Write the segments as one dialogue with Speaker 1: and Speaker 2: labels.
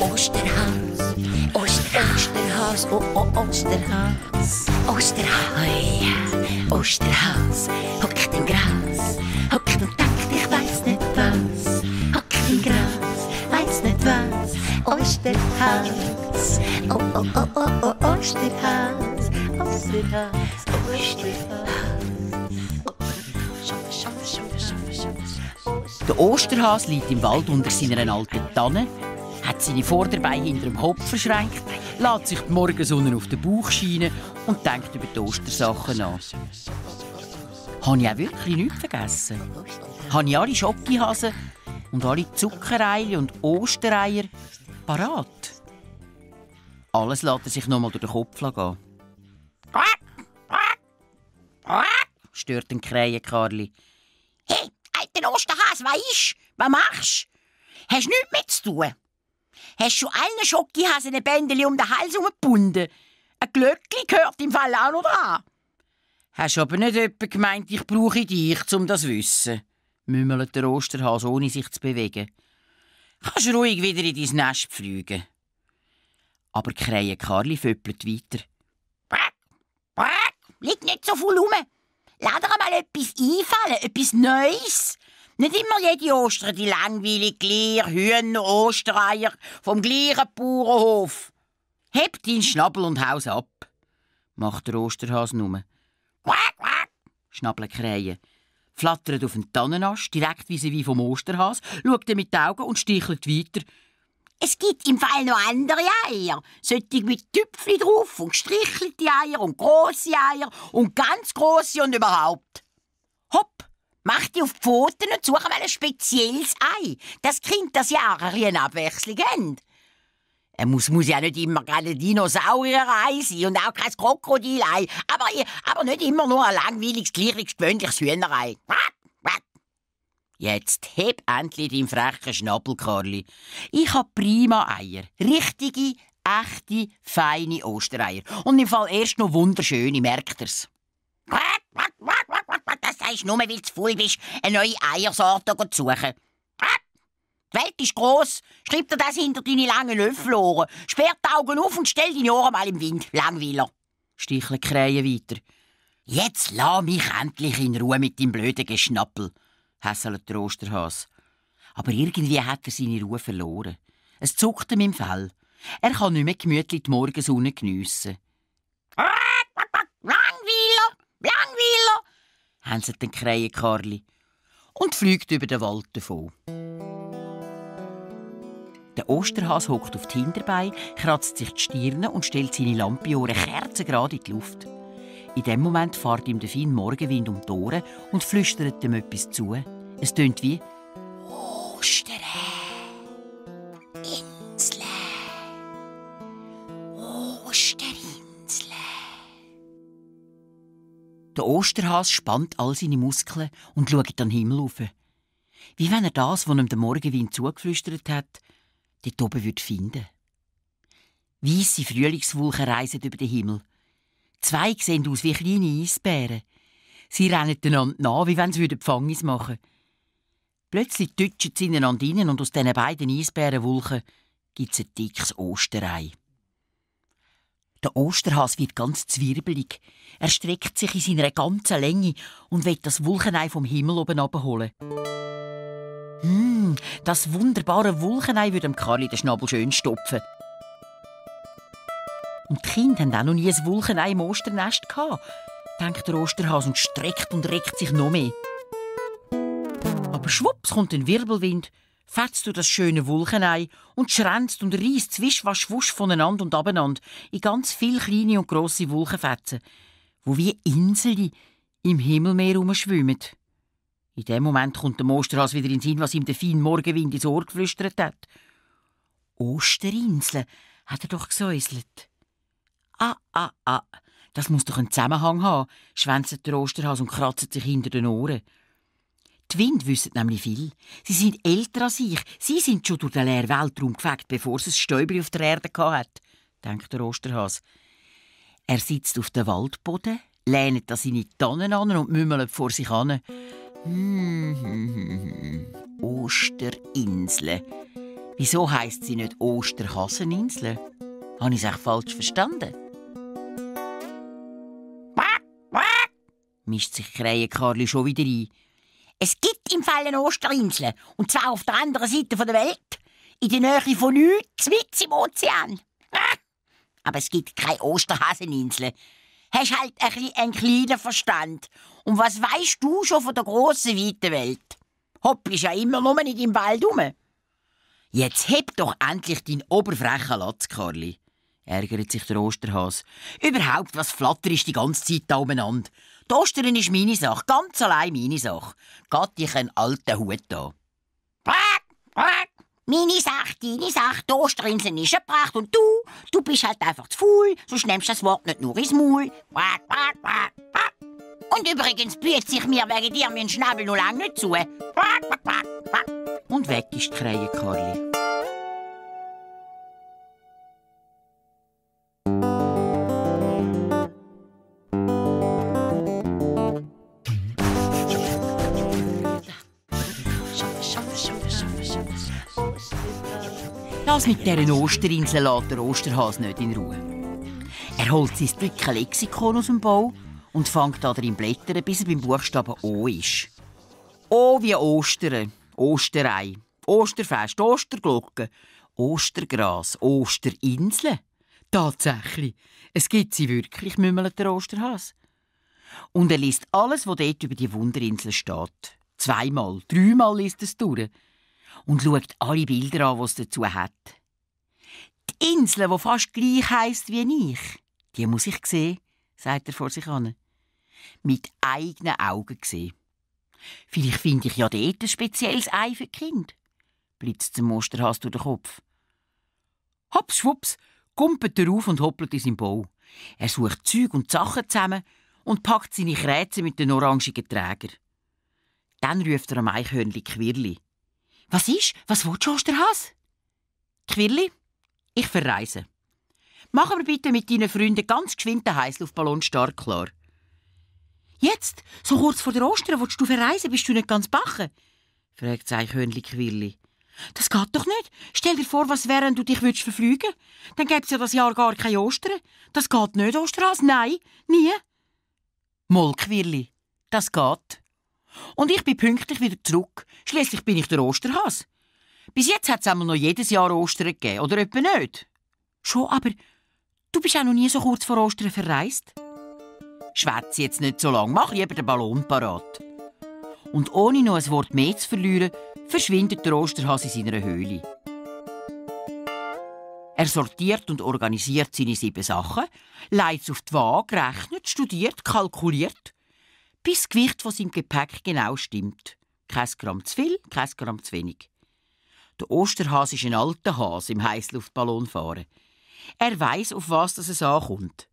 Speaker 1: Osterhans, Osterhans, Osterhans, Osterhans, Osterhans, hockt im Gras, hockt und denkt, ich weiss nicht was, hockt im Gras, weiss nicht was, Osterhans, Osterhans, Osterhans, Osterhans.
Speaker 2: Der Osterhas liegt im Wald unter seiner alten Tanne, hat seine Vorderbeine hinter dem Kopf verschränkt, lässt sich die Morgensonne auf den Bauch scheinen und denkt über die Ostersachen nach. Habe ich auch wirklich nichts vergessen? Habe ich alle Schokihasen und alle Zuckereile und Ostereier parat? Alles lässt er sich noch mal durch den Kopf gehen. Stört den Krähenkarli.
Speaker 1: Hey, alter Osterhas, weisst, was machst du? Hast du nichts mehr zu tun? Hast du allen Schokihasen ein Bändeli um den Hals herumgebunden? Ein Glöckli gehört im Fall auch noch dran.
Speaker 2: Hast aber nicht etwa gemeint, ich brauche dich, um das zu wissen, murmelt der Osterhas, ohne sich zu bewegen. Kannst ruhig wieder in dein Nest fliegen. Aber Krähenkarli föppelt weiter.
Speaker 1: Liegt nicht so viel rum. Lass dir mal etwas einfallen, etwas Neues. Nicht immer jede Ostern die langweilige Leer, Hühner, Ostereier vom gleichen Bauernhof.
Speaker 2: Heb deinen Schnabel und haus ab, macht der Osterhas nur.
Speaker 1: Quack, quack,
Speaker 2: schnabeln Krähen, flattert auf den Tannenast, direkt wie vom Osterhas, schaut mit den Augen und stichelt weiter.
Speaker 1: Es gibt im Fall noch andere Eier. Solche mit Tüpfli drauf und gestrichelte Eier und grosse Eier und ganz grosse und überhaupt. Hopp, mach dich auf die Pfoten und suche mal ein spezielles Ei. Das Kind das Jahr eine Abwechslung haben. Es muss ja nicht immer gerade ein Dinosaurier-Ei sein und auch kein Krokodilei, aber nicht immer nur ein langweiliges, gleiches, gewöhnliches Hühnerei.
Speaker 2: Jetzt heb endlich deinen frechen Schnabel, Karli. Ich hab prima Eier. Richtige, echte, feine Ostereier. Und im Fall erst noch wunderschöne, merkt ihr's.
Speaker 1: Das sagst du nur, weil du zu faul bist, eine neue Eiersorte zu suchen. Die Welt ist gross. Schreib dir das hinter deine langen Löffelohren. Sperr die Augen auf und stell deine Ohren mal im Wind. Langweiler.
Speaker 2: Stichlen Krähen weiter. Jetzt lass mich endlich in Ruhe mit deinem blöden Geschnappel, hässelt der Osterhas. Aber irgendwie hat er seine Ruhe verloren. Es zuckt ihm im Fell. Er kann nicht mehr gemütlich die Morgensonne geniessen.
Speaker 1: Langweiler,
Speaker 2: hänselt den Krähenkarli und fliegt über den Wald davon. Der Osterhas hockt auf die Hinterbeine, kratzt sich die Stirn und stellt seine Lampiohren kerzengerade in die Luft. In dem Moment fährt ihm der feine Morgenwind um die Ohren und flüstert ihm etwas zu. Es tönt wie
Speaker 1: Ostere, Insel, Osterinsel.
Speaker 2: Der Osterhas spannt all seine Muskeln und schaut an den Himmel rauf. Wie wenn er das, was ihm der Morgenwind zugeflüstert hat, dort oben finden würde. Weisse Frühlingswolken reisen über den Himmel. Zwei sehen aus wie kleine Eisbären. Sie rennen einander nach, wie wenn sie Pfangis machen würden. Plötzlich tutschen sie ineinander rein und aus diesen beiden Eisbärenwolken gibt es ein dickes Osterei. Der Osterhas wird ganz zwirbelig. Er streckt sich in seiner ganzen Länge und will das Wolkenei vom Himmel oben abholen. Das wunderbare Wolkenei würde dem Karli den Schnabel schön stopfen. Und die Kinder haben auch noch nie ein Wolkenei im Osternest gehabt, denkt der Osterhas und streckt und reckt sich noch mehr. Aber schwupps kommt ein Wirbelwind, fetzt durch das schöne Wolkenei und schränzt und reisst zwischwasch-wusch voneinander und abeinander in ganz viele kleine und grosse Wolkenfetzen, wo wie Inseln im Himmelmeer herumschwimmen. In dem Moment kommt dem Osterhas wieder in den Sinn, was ihm der feine Morgenwind ins Ohr geflüstert hat. Osterinsel, hat er doch gesäuselt. Das muss doch einen Zusammenhang haben, schwänzt der Osterhas und kratzt sich hinter den Ohren. Die Winde wissen nämlich viel. Sie sind älter als ich. Sie sind schon durch den leeren Weltraum gefegt, bevor es ein Stäubchen auf der Erde hatte, denkt der Osterhas. Er sitzt auf dem Waldboden, lehnt an seine Tannen an und mümmelt vor sich an. Osterinsel. Wieso heisst sie nicht Osterhaseninsel? Habe ich es echt falsch verstanden?
Speaker 1: Quack, quack.
Speaker 2: Mischt sich Krähenkarli schon wieder ein.
Speaker 1: Es gibt im Fall eine Osterinsel. Und zwar auf der anderen Seite der Welt. In der Nähe von nichts, mitten im Ozean. Aber es gibt keine Osterhaseninsel. Hast halt ein bisschen einen kleinen Verstand. Und was weisst du schon von der grossen, weiten Welt? Hopp ist ja immer nur nicht im Wald rum.
Speaker 2: Jetzt heb doch endlich deinen oberfrechen Latz, Karli, ärgert sich der Osterhas. Überhaupt, was flatterst die ganze Zeit da umeinander? Die Ostern ist meine Sache, ganz allein meine Sache. Gatt ich einen alten Hut an.
Speaker 1: Quack, quack. Meine Sache, deine Sache, die Osterinsel ist gebracht und du bist halt einfach zu faul, sonst nimmst du das Wort nicht nur ins Maul. Quack, quack, quack, quack. Und übrigens blüht sich mir wegen dir mein Schnabel noch lange nicht zu. Quack, quack, quack, quack.
Speaker 2: Und weg ist die Krähenkarli. Das mit dieser Osterinsel lässt der Osterhas nicht in Ruhe. Er holt sein dickes Lexikon aus dem Bau und fängt an darin blättern, bis er beim Buchstaben O ist. O wie Ostern, Osterei, Osterfest, Osterglocke, Ostergras, Osterinsel. Tatsächlich, es gibt sie wirklich, mümmelt der Osterhas. Und er liest alles, was dort über die Wunderinsel steht. 2-mal, 3-mal liest er es durch. Und schaut alle Bilder an, die es dazu hat. Die Insel, die fast gleich heisst wie ich, die muss ich sehen, sagt er vor sich an. Mit eigenen Augen sehen. Vielleicht finde ich ja dort ein spezielles Ei für die Kinder, blitzt dem Osterhas durch den Kopf. Hops, schwupps, kumpelt er auf und hoppelt in seinen Bau. Er sucht Zeug und Sachen zusammen und packt seine Krätze mit den orangigen Trägern. Dann ruft er am Eichhörnli Quirli. «Was ist? Was willst du, Osterhas?» «Quirli, ich verreise. Mach aber bitte mit deinen Freunden ganz geschwind den Heißluftballon stark klar.» «Jetzt? So kurz vor der Ostern willst du verreisen? Bist du nicht ganz bachen?» fragt das Eichhörnli Quirli. «Das geht doch nicht. Stell dir vor, was wäre, wenn du dich verfliegen würdest. Dann gäbe es ja das Jahr gar keine Ostern. Das geht nicht, Osterhas. Nein, nie.» «Moll, Quirli, das geht. Und ich bin pünktlich wieder zurück. Schliesslich bin ich der Osterhas. Bis jetzt hat es einmal noch jedes Jahr Ostern gegeben, oder etwa nicht?» «Schon, aber du bist auch noch nie so kurz vor Ostern verreist.» «Schwätz jetzt nicht so lang, mach lieber den Ballon parat.» Und ohne noch ein Wort mehr zu verlieren, verschwindet der Osterhas in seiner Höhle. Er sortiert und organisiert seine 7 Sachen, legt auf die Waage, rechnet, studiert, kalkuliert, bis das Gewicht von seinem Gepäck genau stimmt. Kein Gramm zu viel, kein Gramm zu wenig. Der Osterhas ist ein alter Hase im Heißluftballonfahren. Er weiss, auf was es ankommt.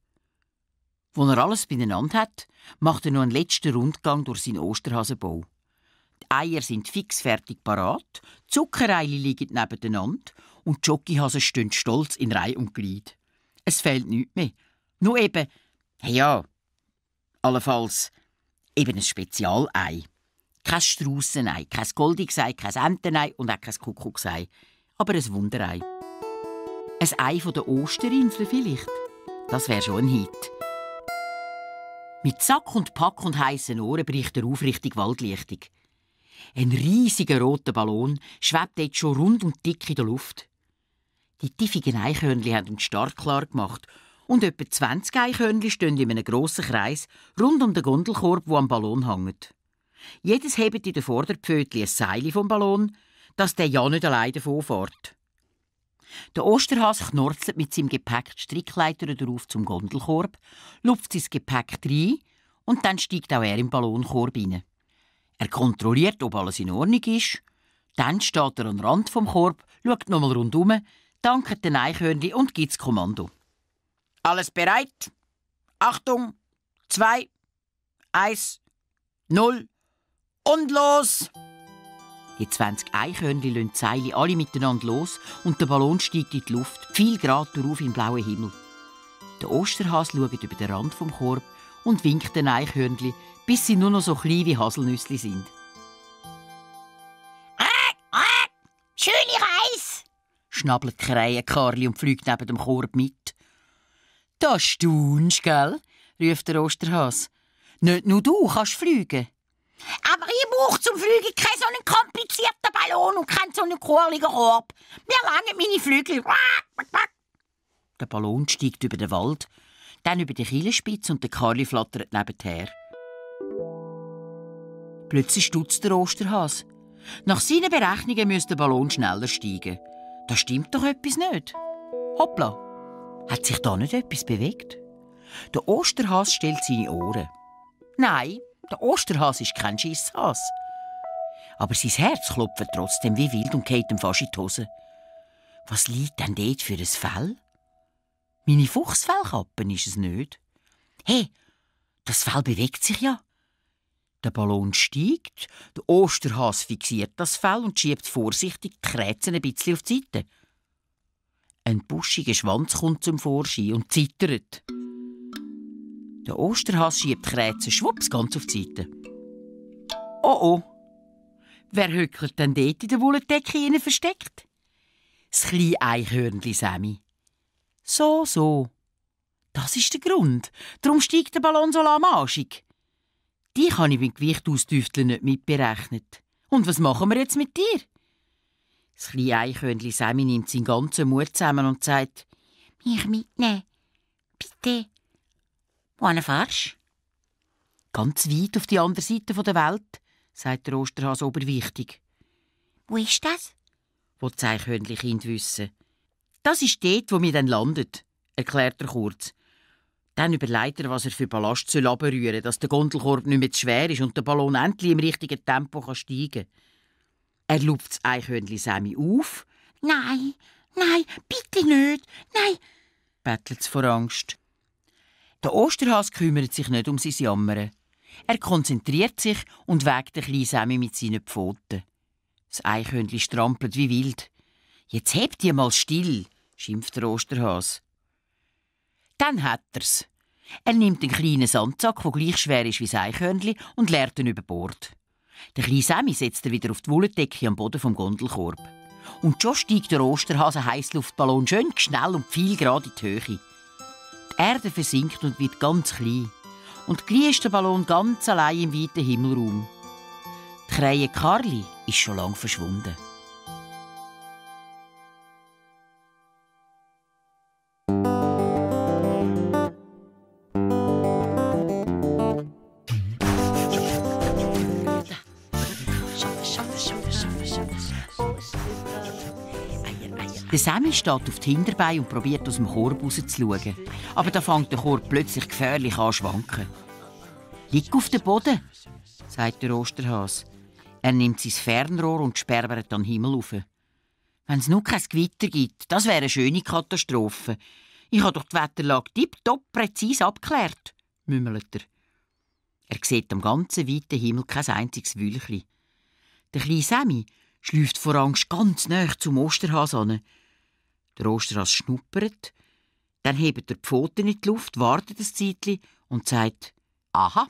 Speaker 2: Als er alles beieinander hat, macht er noch einen letzten Rundgang durch seinen Osterhasenbau. Die Eier sind fix fertig parat, die Zuckereile liegen nebeneinander und die Jockeyhasen stehen stolz in Reihe und Glied. Es fehlt nichts mehr. Nur eben, ja, allenfalls eben ein Spezialei. Kein Straussenei, kein Goldigsei, kein Entenei und auch kein Kuckucksei. Aber ein Wunderei. Ein Ei von der Osterinsel vielleicht. Das wäre schon ein Hit. Mit Sack und Pack und heissen Ohren bricht er auf Richtung Waldlichtung. Ein riesiger roter Ballon schwebt jetzt schon rund und dick in der Luft. Die tiffigen Eichhörnchen haben uns startklar gemacht und etwa 20 Eichhörnchen stehen in einem grossen Kreis rund um den Gondelkorb, der am Ballon hängt. Jedes hebt in den Vorderpfötchen ein Seil vom Ballon, dass der ja nicht allein davon fährt. Der Osterhas knorzelt mit seinem Gepäck die Strickleiter drauf zum Gondelkorb, lupft sein Gepäck rein und dann steigt auch er im Ballonkorb rein. Er kontrolliert, ob alles in Ordnung ist. Dann steht er am Rand vom Korb, schaut nochmal rundum, dankt den Eichhörnchen und gibt das Kommando.
Speaker 1: Alles bereit? Achtung! 2, 1, 0 und los!
Speaker 2: Die 20 Eichhörnchen lassen die Seile alle miteinander los und der Ballon steigt in die Luft, viel Grad darauf im blauen Himmel. Der Osterhas schaut über den Rand vom Korb und winkt den Eichhörnchen, bis sie nur noch so klein wie Haselnüsse sind. schnabelt Krähenkarli und fliegt neben dem Korb mit. «Das staunst, gell?» ruft der Osterhas. «Nicht nur du kannst fliegen.»
Speaker 1: Aber ich brauche zum Fliegen keinen so einen komplizierten Ballon und keinen so einen kurligen Korb. Mir langen meine Flügel.
Speaker 2: Der Ballon steigt über den Wald, dann über die Kielspitze und der Karli flattert nebenher. Plötzlich stutzt der Osterhas. Nach seinen Berechnungen müsste der Ballon schneller steigen. Da stimmt doch etwas nicht. Hoppla, hat sich da nicht etwas bewegt? Der Osterhas stellt seine Ohren. Nein, der Osterhas ist kein Schisshas. Aber sein Herz klopft trotzdem wie wild und geht ihm fast in die Hose. Was liegt denn dort für ein Fell? Meine Fuchsfellkappe ist es nicht. Hey, das Fell bewegt sich ja. Der Ballon steigt, der Osterhas fixiert das Fell und schiebt vorsichtig die Kräzen ein bisschen auf die Seite. Ein buschiger Schwanz kommt zum Vorschein und zittert. Der Osterhas schiebt die Kräzen schwupps ganz auf die Seite. Oh oh, wer hückelt denn dort in der Wolldecke hinein versteckt? Das kleine Eichhörnchen Sammy. So. Das ist der Grund. Darum steigt der Ballon so lahmarschig. Die habe ich beim Gewicht austüfteln nicht mitberechnet. Und was machen wir jetzt mit dir? Das kleine Eichhörnchen Sammy nimmt seinen ganzen Mut zusammen und sagt:
Speaker 1: Mich mitnehmen. Bitte. Wohin fahrst du?
Speaker 2: Ganz weit auf die andere Seite der Welt, sagt der Osterhas oberwichtig.
Speaker 1: Wo ist das?
Speaker 2: Will das Eichhörnchen-Kind wissen. Das ist dort, wo wir dann landet, erklärt er kurz. Dann überlegt er, was er für Ballast abrühren soll, dass der Gondelkorb nicht mehr zu schwer ist und der Ballon endlich im richtigen Tempo steigen kann. Er lupft das Eichhörnchen Sammy auf.
Speaker 1: Nein, bitte nicht, nein,
Speaker 2: bettelt es vor Angst. Der Osterhas kümmert sich nicht um sein Jammern. Er konzentriert sich und wägt den kleinen Sammy mit seinen Pfoten. Das Eichhörnchen strampelt wie wild. «Jetzt hebt ihr mal still», schimpft der Osterhas. Dann hat er's. Er nimmt einen kleinen Sandsack, der gleich schwer ist wie das Eichhörnchen, und leert ihn über Bord. Der kleine Sammy setzt er wieder auf die Wolldecke am Boden vom Gondelkorb. Und schon steigt der Osterhas ein Heissluftballon schön schnell und pfeilgerade in die Höhe. Die Erde versinkt und wird ganz klein. Und gleich ist der Ballon ganz allein im weiten Himmelraum. Die Krähe Karli ist schon lange verschwunden. Der Sammy steht auf die Hinterbeine und probiert aus dem Korb rauszuschauen. Aber da fängt der Korb plötzlich gefährlich an zu schwanken. «Lieg auf dem Boden», sagt der Osterhas. Er nimmt sein Fernrohr und sperrt an den Himmel auf. «Wenn es nur kein Gewitter gibt, das wäre eine schöne Katastrophe. Ich habe doch die Wetterlage tipptopp präzise abgeklärt», murmelt er. Er sieht am ganzen weiten Himmel kein einziges Wülchli. Der kleine Sammy schläuft vor Angst ganz nahe zum Osterhas an. Der Osterhas schnuppert, dann hebt er die Pfoten in die Luft, wartet ein Zeitchen und sagt: «Aha,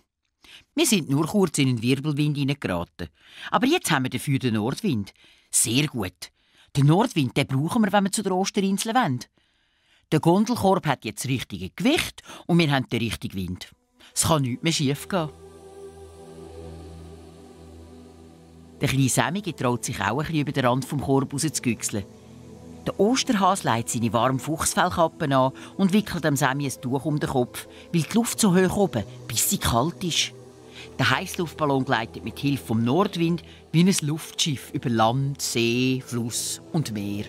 Speaker 2: wir sind nur kurz in einen Wirbelwind hineingeraten. Aber jetzt haben wir dafür den Nordwind. Sehr gut. Den Nordwind den brauchen wir, wenn wir zu der Osterinsel wollen. Der Gondelkorb hat jetzt das richtige Gewicht und wir haben den richtigen Wind. Es kann nichts mehr schief gehen.» Der kleine Sammy traut sich auch ein bisschen über den Rand vom Korb rauszugüchseln. Der Osterhas legt seine warme Fuchsfellkappe an und wickelt dem Sammy ein Tuch um den Kopf, weil die Luft so hoch oben, bis sie kalt ist. Der Heissluftballon gleitet mit Hilfe vom Nordwind wie ein Luftschiff über Land, See, Fluss und Meer.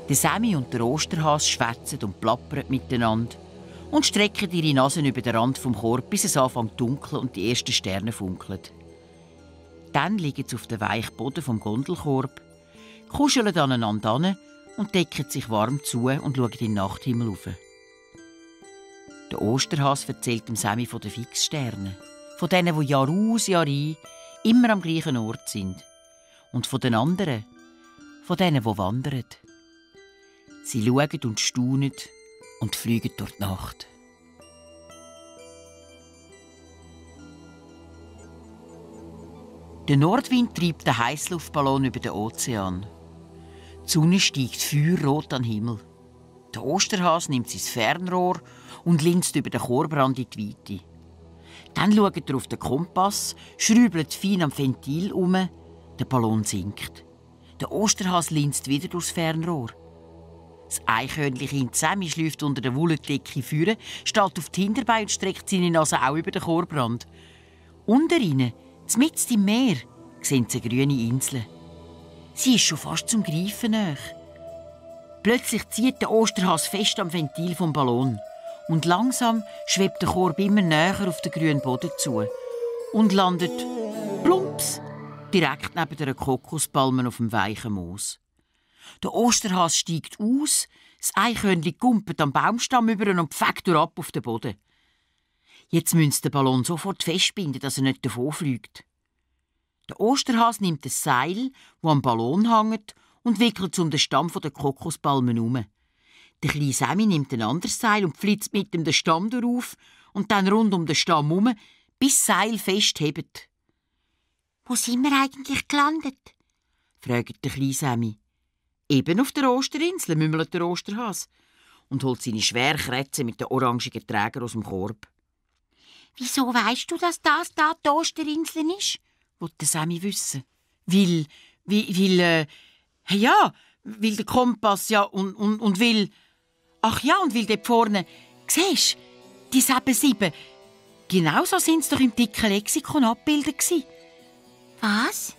Speaker 2: Der Sammy und der Osterhas schwätzen und plappern miteinander und strecken ihre Nasen über den Rand vom Korb, bis es anfängt zu dunkeln und die ersten Sterne funkeln. Dann liegen sie auf dem weichen Boden vom Gondelkorb, kuscheln aneinander an und decken sich warm zu und schauen in den Nachthimmel auf. Der Osterhas erzählt dem Sammy von den Fixsternen, von denen, die Jahr aus, Jahr ein immer am gleichen Ort sind. Und von den anderen, von denen, die wandern. Sie schauen und staunen und fliegen durch die Nacht. Der Nordwind treibt den Heissluftballon über den Ozean. Die Sonne steigt feuerrot an den Himmel. Der Osterhas nimmt sein Fernrohr und linst über den Chorbrand in die Weite. Dann schaut er auf den Kompass, schrübelt fein am Ventil um, der Ballon sinkt. Der Osterhas linst wieder durchs Fernrohr. Das Eichhörnchen Sammy schläft unter der Wolldecke führen, steht auf die Hinterbeine und streckt seine Nase auch über den Chorbrand. Unter ihnen, mitten im Meer, sehen sie eine grüne Insel. Sie ist schon fast zum Greifen nahe. Plötzlich zieht der Osterhas fest am Ventil vom Ballon. Und langsam schwebt der Korb immer näher auf den grünen Boden zu und landet plumps direkt neben der Kokospalme auf dem weichen Moos. Der Osterhas steigt aus, das Eichhörnchen gumpelt am Baumstamm über und pfeckt ab auf den Boden. Jetzt müsste der Ballon sofort festbinden, dass er nicht davonfliegt. Der Osterhas nimmt ein Seil, das am Ballon hängt, und wickelt es um den Stamm der Kokospalmen herum. Der kleine Sammy nimmt ein anderes Seil und flitzt mit dem den Stamm darauf und dann rund um den Stamm herum, bis das Seil festhebt.
Speaker 1: «Wo sind wir eigentlich gelandet?»
Speaker 2: fragt der kleine Sammy. «Eben auf der Osterinsel», murmelt der Osterhas und holt seine schwere Krätze mit den orangigen Trägern aus dem Korb.
Speaker 1: «Wieso weisst du, dass das da die Osterinsel ist?»
Speaker 2: wollte Sammy wissen. Weil der Kompass ja und weil... Ach ja, und weil dort vorne... Siehst du, die 7, genau so sind es doch im dicken Lexikon abgebildet gewesen.
Speaker 1: «Was?»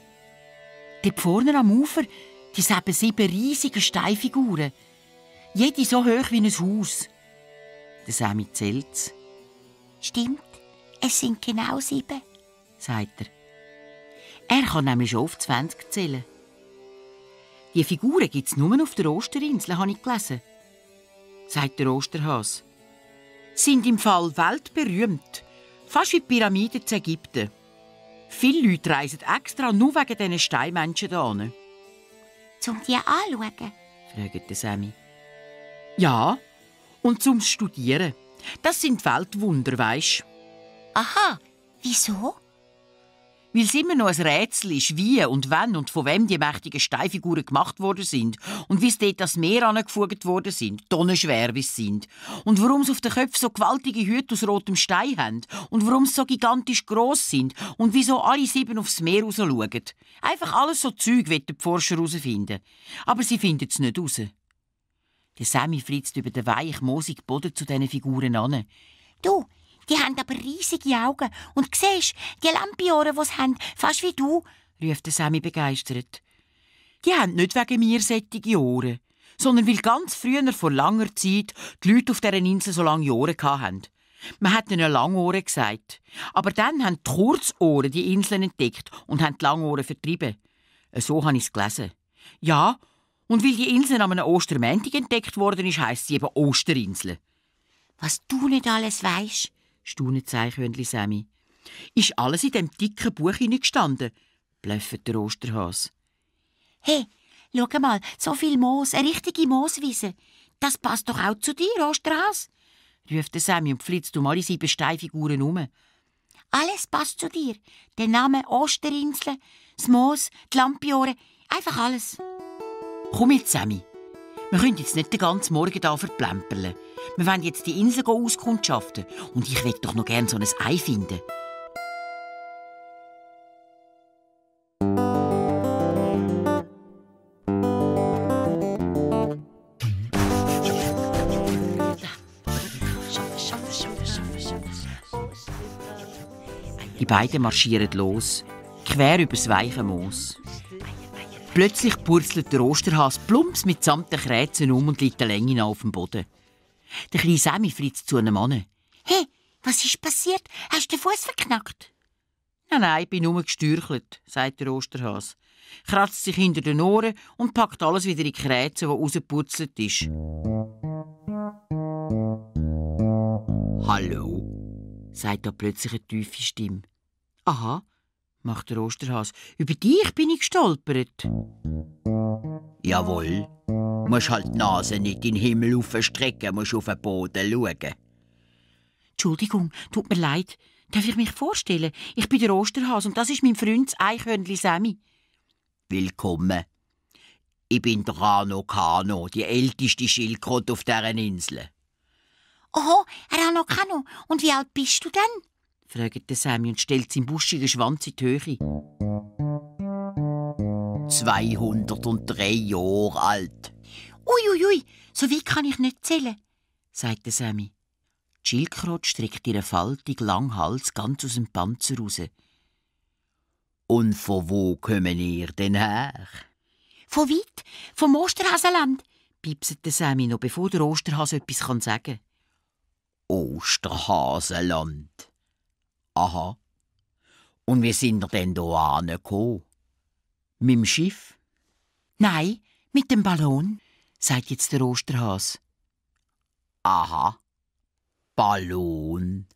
Speaker 2: Dort vorne am Ufer, die 7 riesigen Steinfiguren. Jede so hoch wie ein Haus. Der Sammy zählt's.
Speaker 1: «Stimmt, es sind genau 7»,
Speaker 2: sagt er. Er kann nämlich schon auf 20 zählen. Die Figuren gibt es nur auf der Osterinsel, habe ich gelesen, sagt der Osterhas. Sie sind im Fall weltberühmt, fast wie die Pyramiden in Ägypten. Viele Leute reisen extra nur wegen diesen Steinmenschen hierhin.
Speaker 1: «Zum die anschauen?»
Speaker 2: fragt Sammy. «Ja, und zum Studieren. Das sind Weltwunder, weisst du.»
Speaker 1: «Aha, wieso?»
Speaker 2: Weil es immer noch ein Rätsel ist, wie und wann und von wem die mächtigen Steinfiguren gemacht worden sind und wie sie dort das Meer angefugt worden sind, tonnenschwer wie sie sind, und warum sie auf den Köpfen so gewaltige Hüte aus rotem Stein haben und warum sie so gigantisch gross sind und wieso alle 7 aufs Meer raus schauen. Einfach alles so Zeug wollen die Forscher herausfinden. Aber sie finden es nicht raus. Der Sammy flitzt über den weichen, moosigen Boden zu diesen Figuren an.
Speaker 1: «Du, die haben aber riesige Augen. Und siehst, die Lampiohren, die sie haben, fast wie du»,
Speaker 2: ruft der Sammy begeistert. Die haben nicht wegen mir sättige Ohren, sondern weil ganz früher, vor langer Zeit, die Leute auf dieser Insel so lange Ohren hatten. Man hat ihnen Langohren gesagt. Aber dann haben die Kurzohren die Inseln entdeckt und haben die Langohren vertrieben. So habe ich es gelesen. Ja, und weil die Insel an einem Ostermäntig entdeckt worden ist, heisst sie eben Osterinsel.
Speaker 1: «Was du nicht alles weisst»,
Speaker 2: staunet das Eichhörnchen Sammy. «Ist alles in dem dicken Buch hineingestanden?» bläffert der Osterhas.
Speaker 1: «Hey, schau mal, so viel Moos, eine richtige Mooswiese. Das passt doch auch zu dir, Osterhas»,
Speaker 2: ruft der Sammy und flitzt um alle 7 Steinfiguren herum.
Speaker 1: «Alles passt zu dir. Der Name Osterinsel, das Moos, die Lampiohren, einfach alles.»
Speaker 2: «Komm mit, Sammy. Wir können jetzt nicht den ganzen Morgen hier verplempern. Wir wollen jetzt die Insel auskundschaften und ich will doch noch gerne so ein Ei finden.» Die beiden marschieren los, quer übers weiche Moos. Plötzlich purzelt der Osterhas plumps mitsamt den Kräzen und liegt eine Länge auf dem Boden. Der kleine Sammy flitzt zu einem Mann.
Speaker 1: «Hey, was ist passiert? Hast du den Fuß verknackt?»
Speaker 2: «Nein, ich bin nur gestürchelt», sagt der Osterhas, kratzt sich hinter den Ohren und packt alles wieder in die Kräze, die rausgepurzelt ist. «Hallo», sagt da plötzlich eine tiefe Stimme. «Aha», macht der Osterhas, «über dich bin ich gestolpert.» «Jawohl, musst halt die Nase nicht in den Himmel aufstrecken, musst auf den Boden schauen.» «Entschuldigung, tut mir leid, Darf ich mich vorstellen? Ich bin der Osterhase und das ist mein Freund, das Eichhörnchen Sammy.
Speaker 1: Willkommen. Ich bin der Rano Kano, die älteste Schildkröte auf dieser Insel.
Speaker 3: Oho, Rano Kano. Und wie alt bist du denn?
Speaker 2: Fragt der Sammy und stellt seinen buschigen Schwanz in die Höhe.
Speaker 1: 203 Jahre alt.
Speaker 3: Uiuiui, so weit kann ich nicht zählen,
Speaker 2: sagt der Sammy. Die Schildkröte streckt ihren faltigen langen Hals ganz aus dem Panzer raus.
Speaker 1: Und von wo kommen ihr denn her?
Speaker 3: Von weit, vom Osterhasenland,
Speaker 2: piepset der Sammy noch, bevor der Osterhase etwas sagen kann.
Speaker 1: Osterhasenland. Aha. Und wie sind ihr denn da angekommen?
Speaker 2: Mit dem Schiff?
Speaker 3: Nein, mit dem Ballon,
Speaker 2: sagt jetzt der Osterhase.
Speaker 1: Aha. Ballon.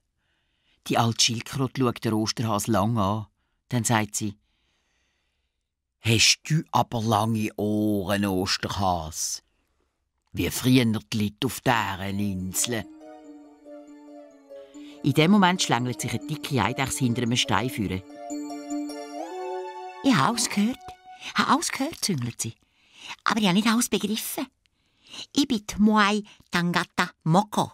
Speaker 2: Die alte Schildkröte schaut der Osterhase lang an. Dann sagt sie:
Speaker 1: Hast du aber lange Ohren, Osterhase? Wie frieren die Leute auf deren Insel?
Speaker 2: In dem Moment schlängelt sich eine dicke Eidechse hinter einem Stein führen.
Speaker 3: Ich habe alles gehört, züngelt sie. Aber ich habe nicht alles begriffen. Ich bin die Moai Tangata Moko.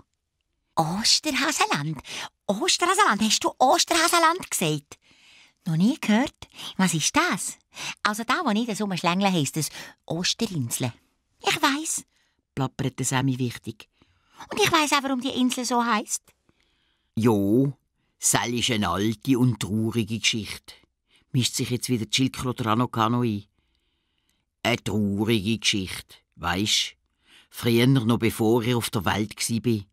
Speaker 3: Osterhasenland. Osterhasenland. Hast du Osterhasenland gesagt? Noch nie gehört? Was ist das? Also da, wo ich das umschlängle, heisst es Osterinsel. Ich weiss,
Speaker 2: plappert der Sammy wichtig.
Speaker 3: Und ich weiss auch, warum die Insel so heisst.
Speaker 1: Jo, das ist eine alte und traurige Geschichte.
Speaker 2: Mischt sich jetzt wieder die Schildkröte Rano Kano ein.
Speaker 1: Eine traurige Geschichte, weisst? Früher, noch bevor ich auf der Welt war,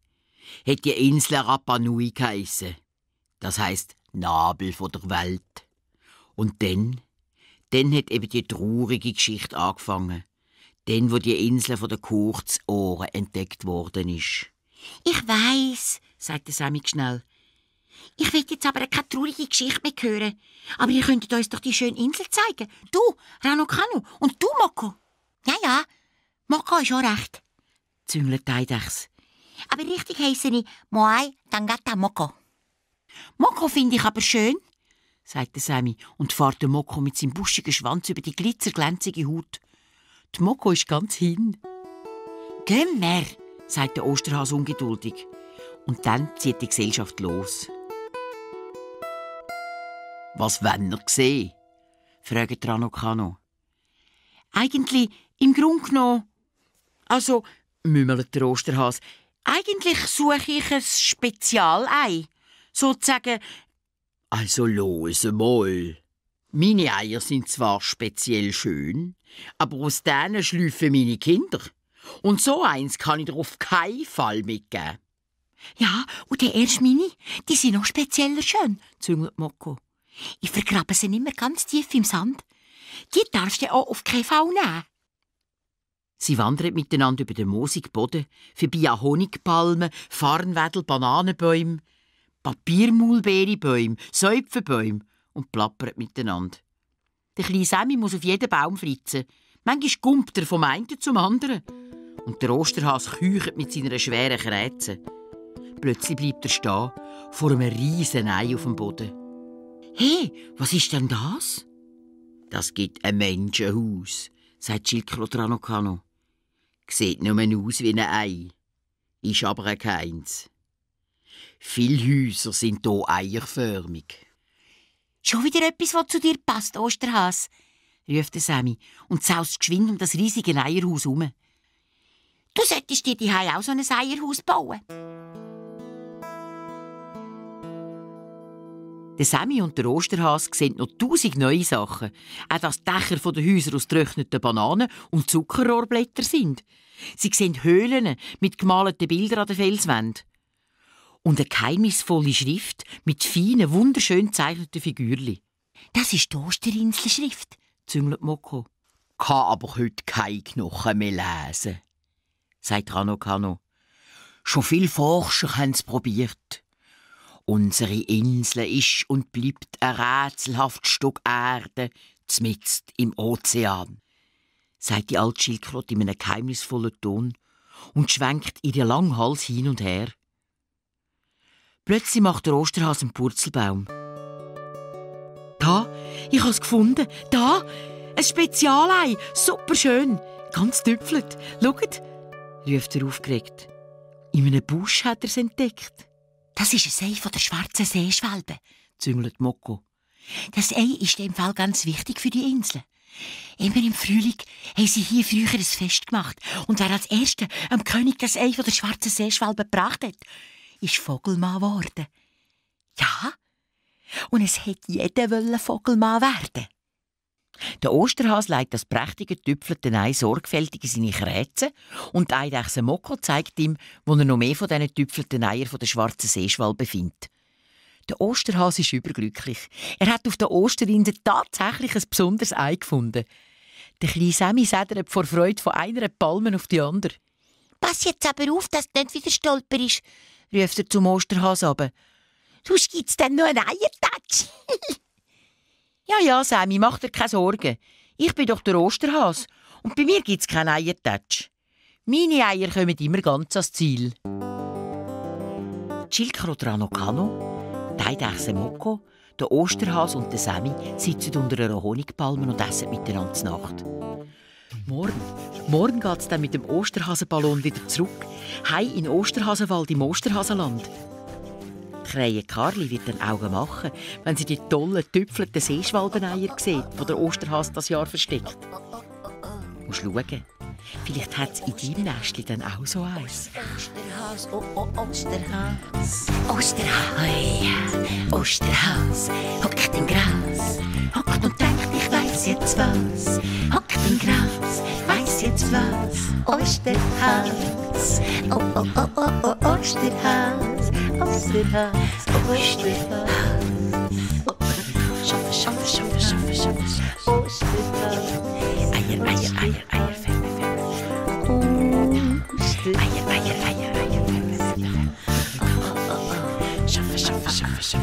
Speaker 1: hat die Insel Rapa Nui geheissen. Das heisst Nabel von der Welt. Und dann hat eben die traurige Geschichte angefangen. Dann, wo die Insel von den Kurzohren entdeckt worden ist.
Speaker 3: Ich weiss,
Speaker 2: sagt Sammy schnell.
Speaker 3: Ich will jetzt aber keine traurige Geschichte mehr hören. Aber ihr könntet uns doch die schöne Insel zeigen. Du, Rano Kano, und du, Moko. Ja, Moko ist auch recht,
Speaker 2: züngelt die Eidechse.
Speaker 3: Aber richtig heisse ich Moai Tangata Moko.
Speaker 2: Moko finde ich aber schön, sagt Sammy und fährt den Moko mit seinem buschigen Schwanz über die glitzerglänzige Haut. Die Moko ist ganz hin.
Speaker 3: Gehen wir,
Speaker 2: sagt der Osterhase ungeduldig. Und dann zieht die Gesellschaft los.
Speaker 1: Was wollen wir sehen?
Speaker 2: fragt Rano Kano. Eigentlich, im Grunde genommen, also, murmelt der Osterhase, eigentlich suche ich ein Spezialei. Sozusagen.
Speaker 1: Also los mal. Meine Eier sind zwar speziell schön, aber aus denen schlüpfen meine Kinder. Und so eins kann ich dir auf keinen Fall mitgeben.
Speaker 3: Ja, und die erst meine, die sind noch spezieller schön, züngelt Moko. Ich vergrabe sie immer ganz tief im Sand. Die darfst du auch auf keinen Fall nehmen.
Speaker 2: Sie wandern miteinander über den moosigen Boden, vorbei an Honigpalmen, Farnwedel, Bananenbäume, Papiermaulbeerenbäume, Säupfenbäume und plappern miteinander. Der kleine Sammy muss auf jeden Baum fritzen. Manchmal gumpt er vom einen zum anderen. Und der Osterhase keucht mit seiner schweren Krätze. Plötzlich bleibt er stehen, vor einem riesen Ei auf dem Boden.
Speaker 3: Hey, was ist denn das?
Speaker 1: Das gibt ein Menschenhaus,
Speaker 2: sagt Schildkröte Rano Kano.
Speaker 1: Sieht nur aus wie ein Ei, ist aber keins. Viele Häuser sind hier eierförmig.
Speaker 3: Schon wieder etwas, was zu dir passt, Osterhase,
Speaker 2: ruft Sammy und saust geschwind um das riesige Eierhaus herum.
Speaker 3: Du solltest dir die auch so ein Eierhaus bauen.
Speaker 2: Der Sammy und der Osterhase sehen noch 1000 neue Sachen. Auch dass die Dächer der Häuser aus getrockneten Bananen und Zuckerrohrblätter sind. Sie sehen Höhlen mit gemalten Bildern an den Felswänden. Und eine geheimnisvolle Schrift mit feinen, wunderschön gezeichneten Figürchen.
Speaker 3: Das ist die Osterinselschrift,
Speaker 2: züngelt Moko.
Speaker 1: Kann aber heute keine Knochen mehr lesen,
Speaker 2: sagt Rano Kano.
Speaker 1: Schon viele Forscher haben es probiert. Unsere Insel ist und bleibt ein rätselhaftes Stück Erde, mitten im Ozean,
Speaker 2: sagt die alte Schildkröte in einem geheimnisvollen Ton und schwenkt ihren langen Hals hin und her. Plötzlich macht der Osterhase einen Purzelbaum. Da, ich habe es gefunden. Da, ein Spezialei. Super schön. Ganz tüpfelt. Schaut, ruft er aufgeregt. In einem Busch hat er es entdeckt.
Speaker 3: Das ist ein Ei von der schwarzen Seeschwalbe,
Speaker 2: züngelt Moko.
Speaker 3: Das Ei ist im Fall ganz wichtig für die Insel. Immer im Frühling haben sie hier früher ein Fest gemacht. Und wer als Erster am König das Ei von der schwarzen Seeschwalbe gebracht hat, ist Vogelmann geworden. Ja, und es hätte jeder Vogelmann werden.
Speaker 2: Der Osterhase legt das prächtige tüpfelte Ei sorgfältig in seine Krätze und die Eidechse Moko zeigt ihm, wo er noch mehr von diesen tüpfelten Eiern von der schwarzen Seeschwalbe findet. Der Osterhase ist überglücklich. Er hat auf der Osterinsel tatsächlich ein besonderes Ei gefunden. Der kleine Sammy sedert vor Freude von einer Palme auf die andere.
Speaker 3: «Pass jetzt aber auf, dass du nicht wieder stolperst»,
Speaker 2: ruft er zum Osterhase runter.
Speaker 3: «Sonst gibt's dann noch einen Eiertatsch.»
Speaker 2: Ja, Sammy, mach dir keine Sorgen. Ich bin doch der Osterhase und bei mir gibt's keinen Eiertatsch. Meine Eier kommen immer ganz ans Ziel. Chilkro Tranokano, die Eidechse Moko, der Osterhase und der Sammy sitzen unter einer Honigpalme und essen miteinander zur Nacht. Morgen geht es dann mit dem Osterhasenballon wieder zurück, heim in den Osterhasenwald im Osterhasenland. Krähe Karli wird dann Augen machen, wenn sie die tollen, tüpfelten Seeschwalbeneier sieht, die der Osterhase das Jahr versteckt. Du musst schauen, vielleicht hat es in deinem Nestchen dann auch so eins.
Speaker 3: Osterhas, oh Osterhas. Osterhas, Osterhas, hockt im Gras. Hockt und denkt, ich weiss jetzt was. Hockt im Gras, weiss jetzt was. Osterhas, oh Osterhas. Osterhas, Osterhas. Schaffe. Osterhas. Eier, Femme. Eier. Schaffe.